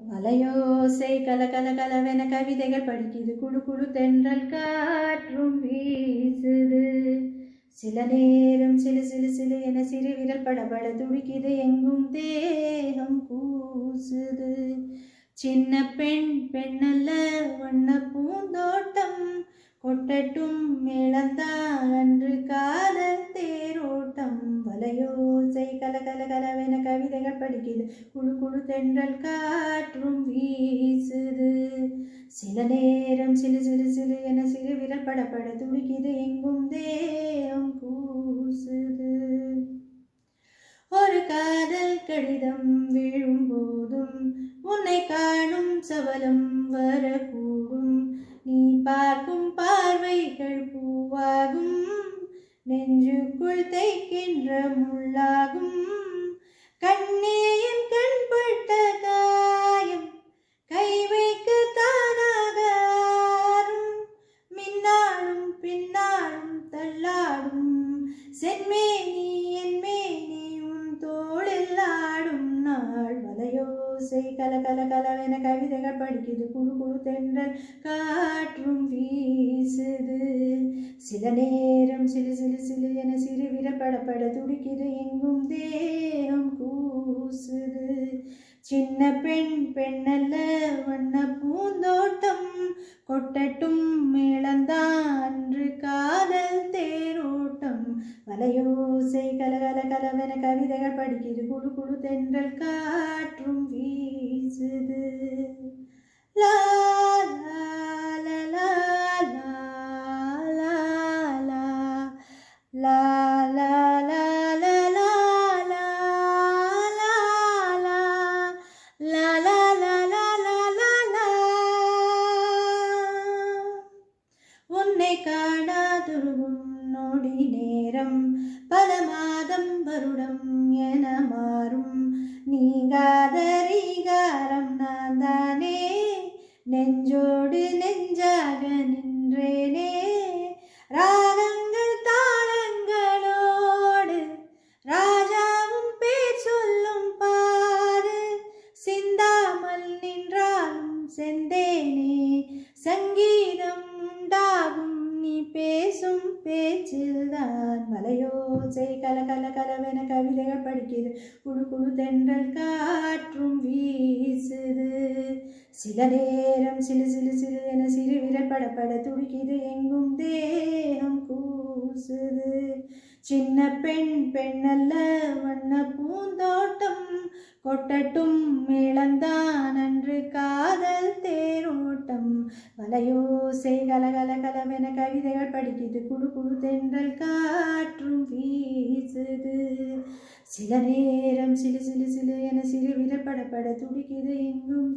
வலையோசை கல கல கலவென கவிதைகள் படிக்குது, குழு குழு தென்றல் காற்றும் வீசுது. சில நேரம் சிலு சிலு சிலு என சிறு விரல் படபட துடிக்குது, எங்கும் தேகம் கூசுது. சின்ன பெண் பெண்ணல்ல வண்ண பூந்தோட்டம், கொட்டட்டும் மேளந்தான் அன்று காதல் தேரோட்டம். வலையோசை கல கல கலவென கவிதைகள் படிக்குது, குழு குழு தென்றல் காற்றும் வீசுது. சில நேரம் சிலு சிலு சிலு என சிறு விரல் படபட துடிக்குது, எங்கும் தேகம் கூசுது. ஒரு காதல் கடிதம் விழும் போதும் உன்னை காணும் சபலம் வரக்கூடும். நீ பார்க்கும் பார்வைகள் பூவாகும், நெஞ்சுக்குள் தைக்கின்ற முள்ளாகும். கண்ணே என் கண்பட்ட காயம் கை வைக்க தானாக ஆறும், மின்னாலும் பின்னாலும் தள்ளாடும். சென்மேனி என் மேனி உன் தோளில் ஆடும் நாள். வலையோசை கல கல கலவென கவிதைகள் படிக்குது, குழு குழு தென்றல் காற்றும் வீசுது. சில நேரம் சிலு சிலு சிலு என சிறு விரல் படபட துடிக்குது, எங்கும் தேகம் கூசுது. சின்ன பெண் பெண்ணல்ல வண்ண பூந்தோட்டம், கொட்டட்டும் மேளந்தான் அன்று காதல் தேரோட்டம். வலையோசை கலகல கலவென கவிதைகள் படிக்குது, குழு குழு தென்றல் காற்றும் வீசுது. லா லா லா லா லா லா லா லா லா லா லா லா லா லா லா லா லா. உன்னை காணாதுருகும் நொடி நேரம் பல மாதம் வருடம் என மாறும். நீங்காத ரீகாரம் நான் தானே, நெஞ்சோடு நெஞ்சாக நின்றேனே. ராகங்கள் தாளங்களோடு ராஜாவும் பேர் சொல்லும் பாரு, சிந்தாமல் நின்றாலும் செந்தேனே. சங்கீதம் உண்டாகும் நீ பேசும் பேச்சில்தான். வலையோசை கல கல கலவென கவிதைகள் படிக்குது, குழு குழு தென்றல் காற்றும் வீசுது. சில நேரம் சிலு சிலு சிலு என சிறு விரல் படபட துடிக்குது, எங்கும் தேகம் கூசுது. சின்ன பெண் பெண்ணல்ல வண்ண பூந்தோட்டம், கொட்டட்டும் மேளந்தான் அன்று காதல் தேரோட்டம். வலையோசை கலகல கலவென கவிதைகள் படிக்குது, குழு குழு தென்றல் காற்றும் வீசுது. சில நேரம் சிலு சிலு சிலு என சிறு விரல் படபட துடிக்குது, எங்கும்